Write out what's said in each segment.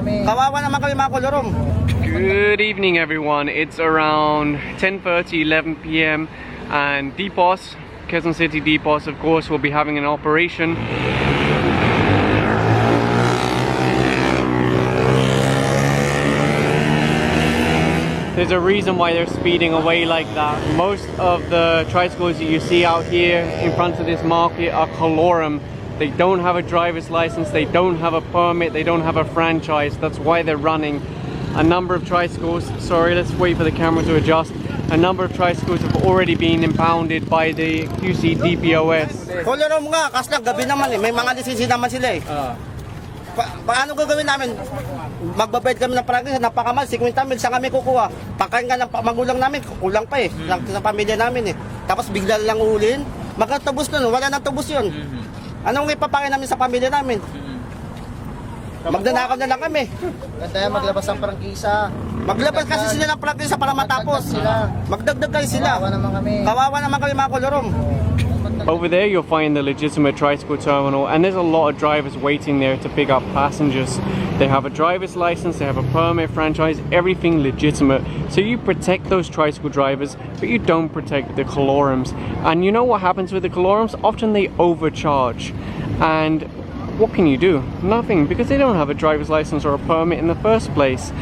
Kawawa naman kami mga kolorum. Good evening everyone, it's around 10:30, 11 p.m. and DPOS, Quezon City DPOS of course will be having an operation. There's a reason why they're speeding away like that. Most of the tricycles that you see out here in front of this market are Colorum. They don't have a driver's license, they don't have a permit, they don't have a franchise. That's why they're running. A number of tricycles, sorry, let's wait for the camera to adjust. A number of tricycles have already been impounded by the QC DPOS. Colorum nga, kasi lang gabi naman eh. May mga lisensya naman sila eh. Paano gagawin namin? Magbabayad kami ng practice, napakamahal, 50 mil, saan kami kukuha? Pagkain nga ng magulang namin, kulang pa eh, sa pamilya namin eh. Tapos bigla lang uhulihin, magkatubos nun, wala nang tubos yun. Anong ipapakain namin sa pamilya namin? Magdanakaw na lang kami. Kaya maglabas ang prangkisa. Maglabas kasi sila ng practice para matapos. Magdagdag kayo sila. Kawawa naman kami mga kolorum. Over there you'll find the legitimate Tricycle Terminal, and there's a lot of drivers waiting there to pick up passengers. They have a driver's license, they have a permit, franchise, everything legitimate. So you protect those tricycle drivers, but you don't protect the Colorums. And you know what happens with the Colorums? Often they overcharge. And what can you do? Nothing, because they don't have a driver's license or a permit in the first place.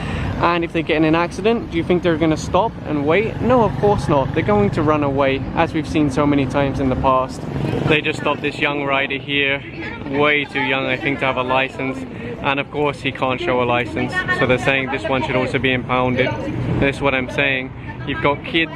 And if they get in an accident, do you think they're going to stop and wait? No, of course not. They're going to run away, as we've seen so many times in the past. They just stopped this young rider here, way too young I think to have a license, and of course he can't show a license, so they're saying this one should also be impounded. That's what I'm saying. You've got kids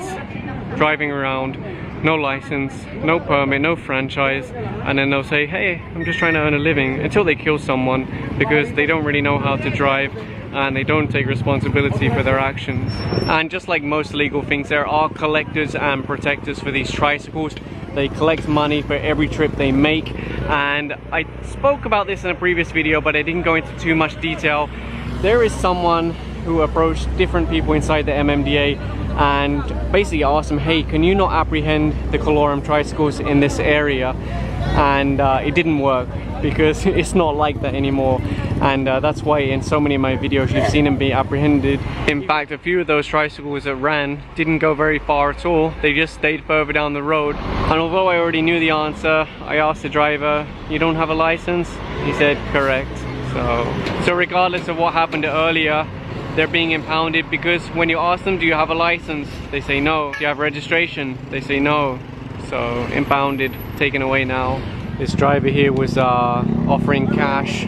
driving around, no license, no permit, no franchise, and then they'll say, hey, I'm just trying to earn a living, until they kill someone because they don't really know how to drive and they don't take responsibility for their actions. And just like most legal things, there are collectors and protectors for these tricycles. They collect money for every trip they make, and I spoke about this in a previous video but I didn't go into too much detail. There is someone who approached different people inside the MMDA and basically asked them, hey, can you not apprehend the Colorum tricycles in this area? And it didn't work, because it's not like that anymore, and that's why in so many of my videos you've seen them be apprehended. In fact, a few of those tricycles that ran didn't go very far at all, they just stayed further down the road. And although I already knew the answer, I asked the driver, you don't have a license? He said correct. So regardless of what happened earlier, they're being impounded, because when you ask them, do you have a license? They say no. Do you have registration? They say no. So impounded, taken away now. This driver here was offering cash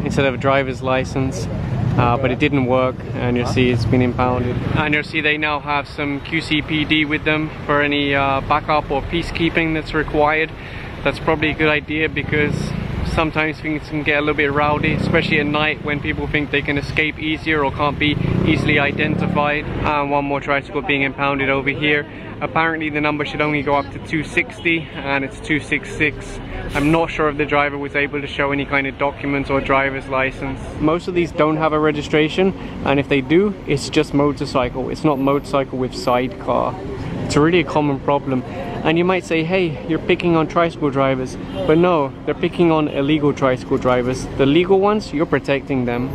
instead of a driver's license, but it didn't work, and you'll see it's been impounded. And you'll see they now have some QCPD with them for any backup or peacekeeping that's required. That's probably a good idea, because sometimes things can get a little bit rowdy, especially at night when people think they can escape easier or can't be easily identified. And one more tricycle being impounded over here. Apparently the number should only go up to 260 and it's 266. I'm not sure if the driver was able to show any kind of documents or driver's license. Most of these don't have a registration, and if they do, it's just motorcycle. It's not motorcycle with sidecar. It's really a common problem. And you might say, hey, you're picking on tricycle drivers. But no, they're picking on illegal tricycle drivers. The legal ones, you're protecting them.